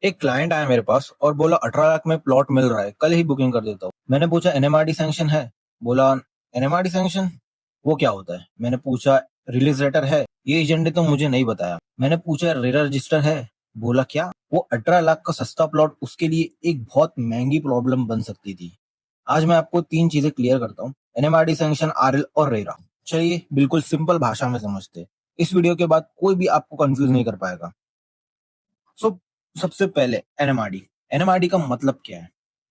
एक क्लाइंट आया मेरे पास और बोला 18 लाख में प्लॉट मिल रहा है, कल ही बुकिंग कर देता हूँ। मैंने पूछा एनएमआरडी सैंक्शन है? बोला एनएमआरडी सैंक्शन वो क्या होता है? मैंने पूछा रिलीज लेटर है? ये एजेंट ने तो मुझे नहीं बताया। मैंने पूछा रेरा रजिस्टर है? बोला क्या? वो 18 लाख का सस्ता प्लॉट उसके लिए एक बहुत महंगी प्रॉब्लम बन सकती थी। आज मैं आपको 3 चीजें क्लियर करता हूँ, एनएमआरडी सैंक्शन, आरएल और रेरा। चलिए बिल्कुल सिंपल भाषा में समझते हैं। इस वीडियो के बाद कोई भी आपको कंफ्यूज नहीं कर पाएगा। सो सबसे पहले एनएमआरडी। एनएमआरडी का मतलब क्या है?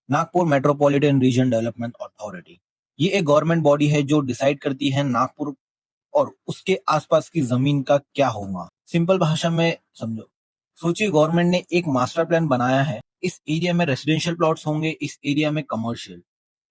Nagpur metropolitan region development authority. ये एक गवर्नमेंट बॉडी है जो डिसाइड करती है नागपुर और उसके आसपास की जमीन का क्या होगा। सिंपल भाषा में समझो, सोचिए गवर्नमेंट ने एक मास्टर प्लान बनाया है। इस एरिया में रेसिडेंशियल प्लॉट्स होंगे, इस एरिया में कमर्शियल,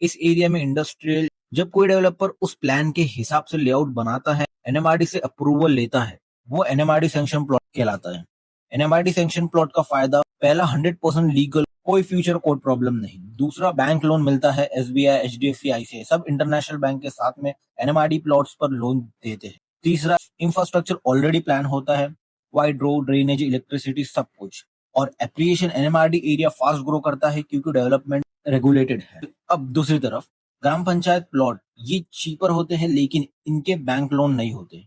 इस एरिया में इंडस्ट्रियल। जब कोई डेवलपर उस प्लान के हिसाब से लेआउट बनाता है, एनएमआरडी से अप्रूवल लेता है, वो एनएमआरडी सैंक्शन प्लॉट कहलाता है। एनएमआरडी सैंक्शन प्लॉट का फायदा, पहला 100% लीगल, कोई फ्यूचर कोर्ट प्रॉब्लम नहीं। दूसरा, बैंक लोन मिलता है। एसबीआई, एचडीएफसी, आईसीआई सब इंटरनेशनल बैंक के साथ में एनएमआरडी प्लॉट्स पर लोन देते हैं। तीसरा, इंफ्रास्ट्रक्चर ऑलरेडी प्लान होता है, वाइड रोड, ड्रेनेज, इलेक्ट्रिसिटी सब कुछ। और appreciation, NMRD area fast grow करता है क्योंकि डेवलपमेंट रेगुलेटेड है। अब दूसरी तरफ ग्राम पंचायत प्लॉट, ये चीपर होते हैं लेकिन इनके बैंक लोन नहीं होते।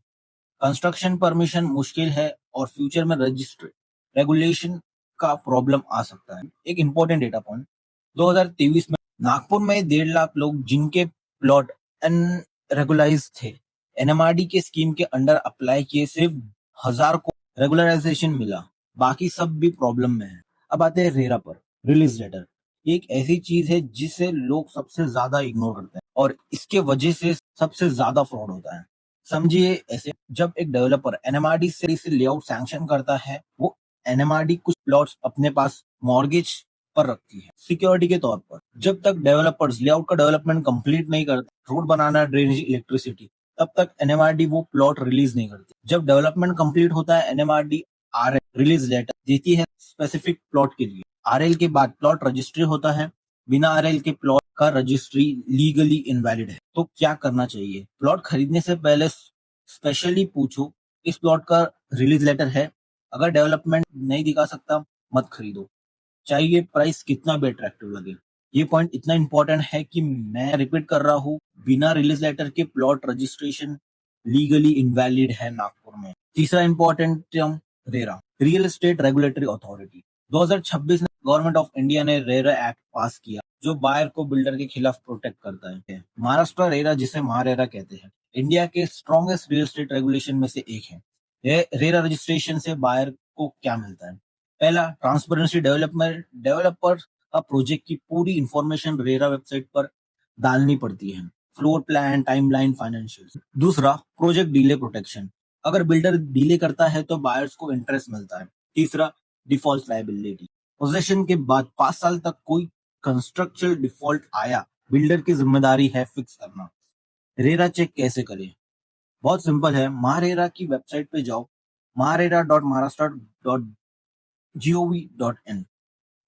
कंस्ट्रक्शन परमिशन मुश्किल है और फ्यूचर में रजिस्ट्री रेगुलेशन का प्रॉब्लम आ सकता है। एक इंपॉर्टेंट डेटा पॉइंट, 2023 में नागपुर में 1.5 लाख लोग जिनके प्लॉट अनरेगुलाइज थे, एनएमआरडी के स्कीम के अंडर अप्लाई किए, सिर्फ 1000 को रेगुलराइजेशन मिला, बाकी सब भी प्रॉब्लम में है। अब आते हैं रेरा पर। रिलीज लेटर एक ऐसी चीज है जिसे लोग सबसे ज्यादा इग्नोर करते हैं और इसके वजह से सबसे ज्यादा फ्रॉड होता है। समझिए ऐसे, जब एक डेवलपर एनएमआरडी से लेआउट सैंक्शन करता है, वो एनएमआरडी कुछ प्लॉट्स अपने पास मॉर्गेज पर रखती है सिक्योरिटी के तौर पर। जब तक डेवलपर्स लेआउट का डेवलपमेंट कंप्लीट नहीं करते, रोड बनाना, ड्रेनेज, इलेक्ट्रिसिटी, तब तक एनएमआरडी वो प्लॉट रिलीज नहीं करती। जब डेवलपमेंट कंप्लीट होता है, एनएमआरडी आरएल रिलीज लेटर देती है स्पेसिफिक प्लॉट के लिए। आरएल के बाद प्लॉट रजिस्ट्री होता है। बिना आरएल के प्लॉट का रजिस्ट्री लीगली इनवैलिड है। तो क्या करना चाहिए? प्लॉट खरीदने से पहले स्पेशली पूछो इस प्लॉट का रिलीज लेटर है? अगर डेवलपमेंट नहीं दिखा सकता, मत खरीदो, चाहिए प्राइस कितना भी अट्रैक्टिव लगे। ये पॉइंट इतना इंपॉर्टेंट है कि मैं रिपीट कर रहा हूँ, बिना रिलीज लेटर के प्लॉट रजिस्ट्रेशन लीगली इनवैलिड है नागपुर में। तीसरा important term, RERA, real estate regulatory authority. 2026 में गवर्नमेंट ऑफ इंडिया ने रेरा एक्ट पास किया जो बायर को बिल्डर के खिलाफ प्रोटेक्ट करता है। महाराष्ट्र रेरा, जिसे महारेरा कहते हैं, इंडिया के स्ट्रॉन्गेस्ट रियल एस्टेट रेगुलेशन में से एक है। रेरा रजिस्ट्रेशन से बायर को क्या मिलता है? पहला, ट्रांसपेरेंसी, डेवलपर का प्रोजेक्ट की पूरी इंफॉर्मेशन रेरा वेबसाइट पर डालनी पड़ती है, फ्लोर प्लान, टाइमलाइन, फाइनेंशियल। दूसरा, प्रोजेक्ट डिले प्रोटेक्शन, अगर बिल्डर डिले करता है तो बायर्स को इंटरेस्ट मिलता है। तीसरा, डिफॉल्ट लायबिलिटी, पोजेशन के बाद 5 साल तक कोई कंस्ट्रक्चरल डिफॉल्ट आया, बिल्डर की जिम्मेदारी है फिक्स करना। रेरा चेक कैसे करें? बहुत सिंपल है, महारेरा की वेबसाइट पे जाओ, marera.maharashtra.gov.in,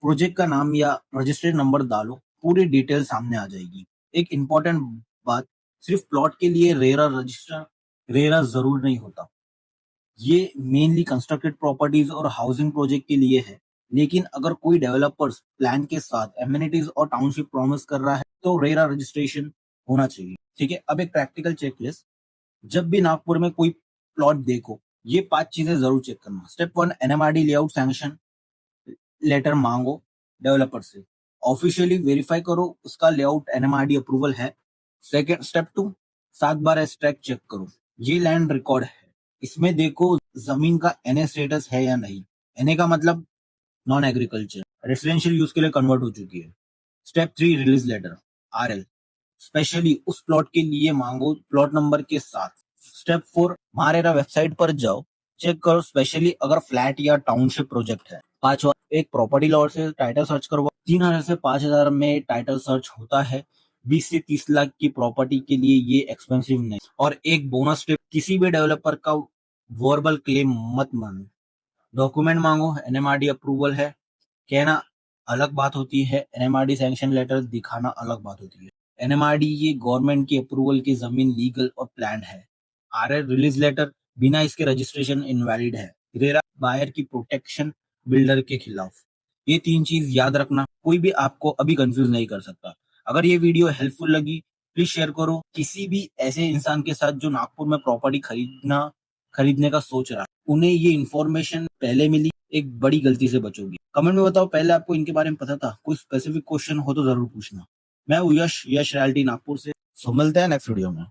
प्रोजेक्ट का नाम या रजिस्ट्रेड नंबर डालो, पूरी डिटेल सामने आ जाएगी। एक इंपॉर्टेंट बात, सिर्फ प्लॉट के लिए रेरा जरूर नहीं होता। ये मेनली कंस्ट्रक्टेड प्रॉपर्टीज और हाउसिंग प्रोजेक्ट के लिए है। लेकिन अगर कोई डेवलपर्स प्लान के साथ एमिनिटीज और टाउनशिप प्रॉमिस कर रहा है तो रेरा रजिस्ट्रेशन होना चाहिए। ठीक है, अब एक प्रैक्टिकल चेकलिस्ट, जब भी नागपुर में कोई प्लॉट देखो, ये 5 चीजें जरूर चेक करना। Step 1, NMRD layout sanction letter मांगो डेवलपर से, ऑफिशियली वेरीफाई करो उसका लेआउट एनएमआरडी अप्रूवल है। सेकेंड, स्टेप 2, 7 बार एस्ट्रैक्ट चेक करो, ये लैंड रिकॉर्ड है, इसमें देखो जमीन का एनए स्टेटस है या नहीं। एनए का मतलब नॉन एग्रीकल्चर, रेसिडेंशियल यूज के लिए कन्वर्ट हो चुकी है। Step 3, release letter, RL, specially उस प्लॉट के लिए मांगो, प्लॉट नंबर के साथ। स्टेप 4, मारेरा वेबसाइट पर जाओ, चेक करो स्पेशली अगर फ्लैट या टाउनशिप प्रोजेक्ट है। पांचवा, एक प्रॉपर्टी लॉ से टाइटल सर्च करवाओ, 3000 से 5000 में टाइटल सर्च होता है। 20 से 30 लाख की प्रॉपर्टी के लिए ये एक्सपेंसिव नहीं। और एक बोनस टिप, किसी भी डेवलपर का वर्बल क्लेम मत मानो, डॉक्यूमेंट मांगो, एनएमआरडी अप्रूवल है कहना अलग बात होती है, एनएमआरडी सैंक्शन लेटर दिखाना अलग बात होती है। एनएमआरडी ये गवर्नमेंट की अप्रूवल की जमीन लीगल और प्लान है। आरएल रिलीज लेटर बिना इसके रजिस्ट्रेशन इनवैलिड है। रेरा बायर की प्रोटेक्शन बिल्डर के खिलाफ। ये 3 चीज याद रखना, कोई भी आपको अभी कंफ्यूज नहीं कर सकता। अगर ये वीडियो हेल्पफुल लगी, प्लीज शेयर करो किसी भी ऐसे इंसान के साथ जो नागपुर में प्रॉपर्टी खरीदने का सोच रहा है। उन्हें ये इन्फॉर्मेशन पहले मिली, एक बड़ी गलती से बचोगी। कमेंट में बताओ पहले आपको इनके बारे में पता था? कोई स्पेसिफिक क्वेश्चन हो तो जरूर पूछना। मैं हूँ यश रियलिटी नागपुर से। सो मिलते हैं नेक्स्ट वीडियो में।